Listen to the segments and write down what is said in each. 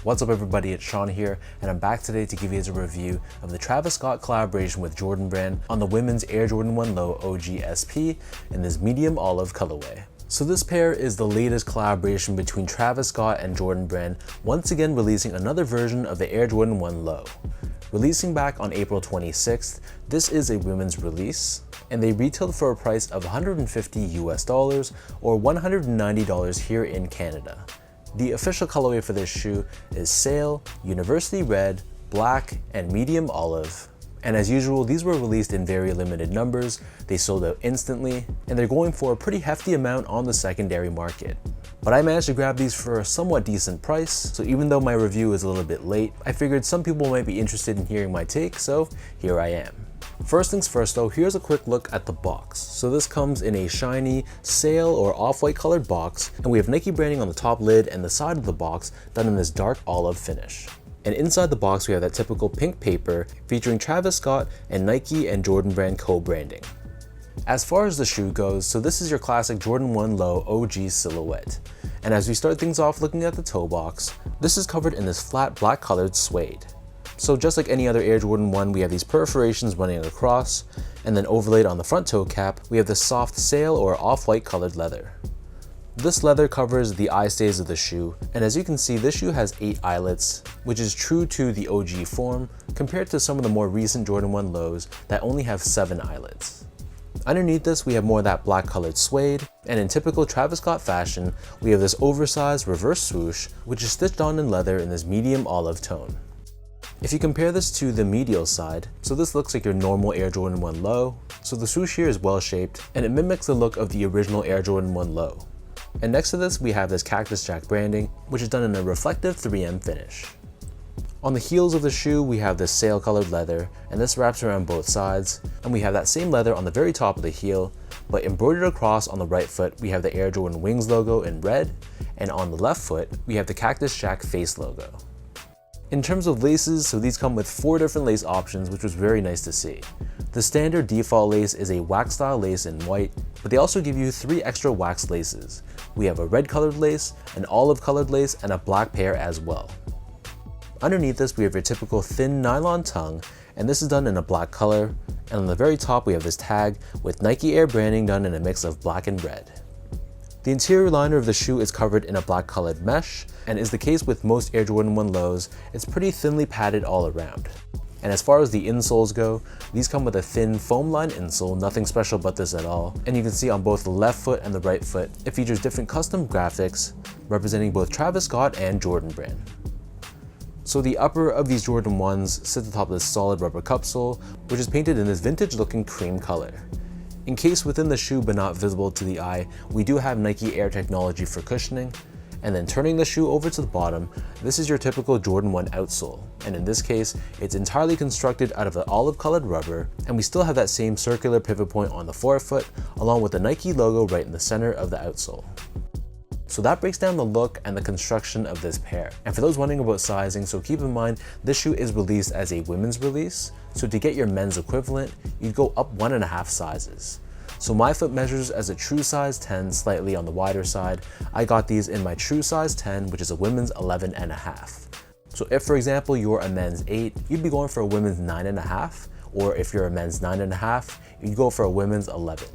What's up everybody, it's Sean here, and I'm back today to give you guys a review of the Travis Scott collaboration with Jordan Brand on the women's Air Jordan 1 Low OG SP in this medium olive colorway. So this pair is the latest collaboration between Travis Scott and Jordan Brand, once again releasing another version of the Air Jordan 1 Low. Releasing back on April 26th, this is a women's release, and they retailed for a price of $150 US or $190 here in Canada. The official colorway for this shoe is Sail, University Red, Black, and Medium Olive. And as usual, these were released in very limited numbers, they sold out instantly, and they're going for a pretty hefty amount on the secondary market. But I managed to grab these for a somewhat decent price, so even though my review is a little bit late, I figured some people might be interested in hearing my take, so here I am. First things first though, here's a quick look at the box. So this comes in a shiny sail or off-white colored box, and we have Nike branding on the top lid and the side of the box done in this dark olive finish. And inside the box we have that typical pink paper featuring Travis Scott and Nike and Jordan Brand co-branding. As far as the shoe goes, so this is your classic Jordan 1 Low OG silhouette. And as we start things off looking at the toe box, this is covered in this flat black colored suede. So just like any other Air Jordan 1, we have these perforations running across, and then overlaid on the front toe cap, we have this soft sail or off-white colored leather. This leather covers the eye stays of the shoe, and as you can see, this shoe has 8 eyelets, which is true to the OG form compared to some of the more recent Jordan 1 Lows that only have 7 eyelets. Underneath this, we have more of that black colored suede, and in typical Travis Scott fashion, we have this oversized reverse swoosh, which is stitched on in leather in this medium olive tone. If you compare this to the medial side, so this looks like your normal Air Jordan 1 Low, so the swoosh here is well shaped, and it mimics the look of the original Air Jordan 1 Low. And next to this, we have this Cactus Jack branding, which is done in a reflective 3M finish. On the heels of the shoe, we have this sail colored leather, and this wraps around both sides, and we have that same leather on the very top of the heel, but embroidered across on the right foot, we have the Air Jordan Wings logo in red, and on the left foot, we have the Cactus Jack face logo. In terms of laces, so these come with 4 different lace options, which was very nice to see. The standard default lace is a wax style lace in white, but they also give you 3 extra wax laces. We have a red colored lace, an olive colored lace, and a black pair as well. Underneath this, we have your typical thin nylon tongue, and this is done in a black color, and on the very top we have this tag with Nike Air branding done in a mix of black and red. The interior liner of the shoe is covered in a black colored mesh, and is the case with most Air Jordan 1 Lows, it's pretty thinly padded all around. And as far as the insoles go, these come with a thin foam lined insole, nothing special about this at all. And you can see on both the left foot and the right foot, it features different custom graphics representing both Travis Scott and Jordan Brand. So the upper of these Jordan 1s sits atop this solid rubber cupsole, which is painted in this vintage looking cream color. Encased within the shoe but not visible to the eye, we do have Nike Air technology for cushioning. And then turning the shoe over to the bottom, this is your typical Jordan 1 outsole, and in this case, it's entirely constructed out of the olive colored rubber, and we still have that same circular pivot point on the forefoot, along with the Nike logo right in the center of the outsole. So that breaks down the look and the construction of this pair. And for those wondering about sizing, so keep in mind, this shoe is released as a women's release, so to get your men's equivalent, you'd go up 1.5 sizes. So my foot measures as a true size 10, slightly on the wider side. I got these in my true size 10, which is a women's 11.5. So if for example you're a men's 8, you'd be going for a women's 9.5, or if you're a men's 9.5, you'd go for a women's 11.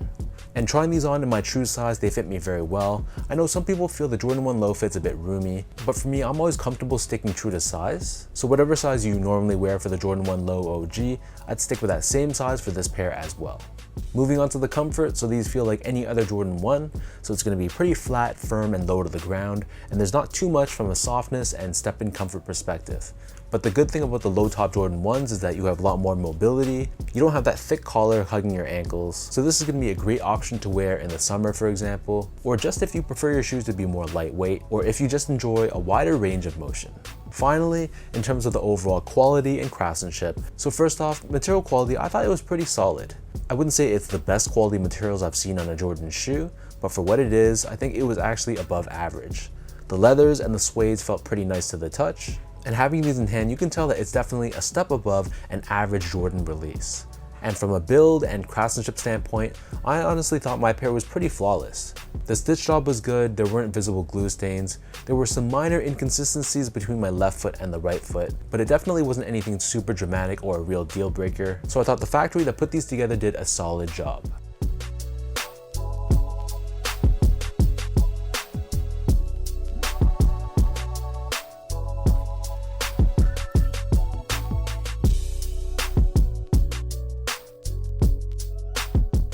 And trying these on in my true size, they fit me very well. I know some people feel the Jordan 1 Low fits a bit roomy, but for me, I'm always comfortable sticking true to size. So whatever size you normally wear for the Jordan 1 Low OG, I'd stick with that same size for this pair as well. Moving on to the comfort, so these feel like any other Jordan 1, so it's going to be pretty flat, firm, and low to the ground, and there's not too much from a softness and step-in comfort perspective. But the good thing about the low top Jordan 1s is that you have a lot more mobility, you don't have that thick collar hugging your ankles, so this is going to be a great option to wear in the summer for example, or just if you prefer your shoes to be more lightweight, or if you just enjoy a wider range of motion. Finally, in terms of the overall quality and craftsmanship, so first off, material quality, I thought it was pretty solid. I wouldn't say it's the best quality materials I've seen on a Jordan shoe, but for what it is, I think it was actually above average. The leathers and the suedes felt pretty nice to the touch, and having these in hand, you can tell that it's definitely a step above an average Jordan release. And from a build and craftsmanship standpoint, I honestly thought my pair was pretty flawless. The stitch job was good, there weren't visible glue stains, there were some minor inconsistencies between my left foot and the right foot, but it definitely wasn't anything super dramatic or a real deal breaker, so I thought the factory that put these together did a solid job.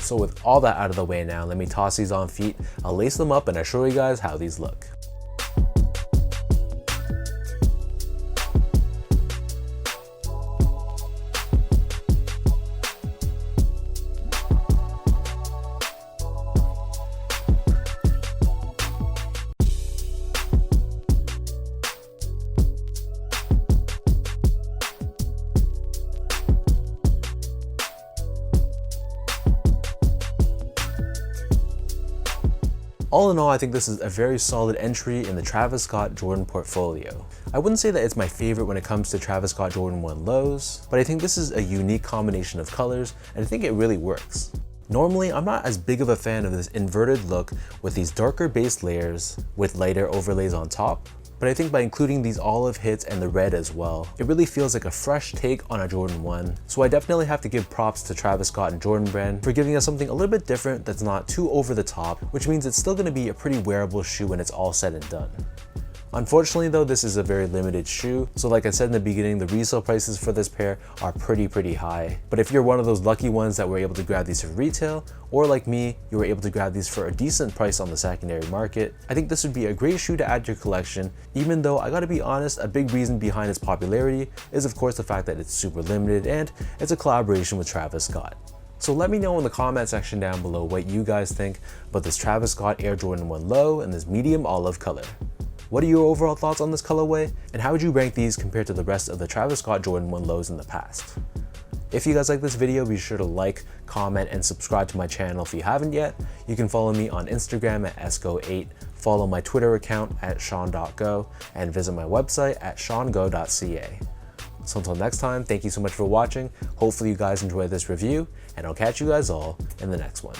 So with all that out of the way now, let me toss these on feet, I'll lace them up and I'll show you guys how these look. All in all, I think this is a very solid entry in the Travis Scott Jordan portfolio. I wouldn't say that it's my favorite when it comes to Travis Scott Jordan 1 lows, but I think this is a unique combination of colors, and I think it really works. Normally, I'm not as big of a fan of this inverted look with these darker base layers with lighter overlays on top, but I think by including these olive hits and the red as well, it really feels like a fresh take on a Jordan 1. So I definitely have to give props to Travis Scott and Jordan Brand for giving us something a little bit different that's not too over the top, which means it's still going to be a pretty wearable shoe when it's all said and done. Unfortunately though, this is a very limited shoe, so like I said in the beginning, the resale prices for this pair are pretty high. But if you're one of those lucky ones that were able to grab these for retail, or like me, you were able to grab these for a decent price on the secondary market, I think this would be a great shoe to add to your collection, even though I gotta be honest, a big reason behind its popularity is of course the fact that it's super limited and it's a collaboration with Travis Scott. So let me know in the comment section down below what you guys think about this Travis Scott Air Jordan 1 Low in this medium olive color. What are your overall thoughts on this colorway, and how would you rank these compared to the rest of the Travis Scott Jordan 1 lows in the past? If you guys like this video, be sure to like, comment, and subscribe to my channel if you haven't yet. You can follow me on Instagram at esco8, follow my Twitter account at sean.go, and visit my website at seango.ca. So until next time, thank you so much for watching. Hopefully you guys enjoyed this review, and I'll catch you guys all in the next one.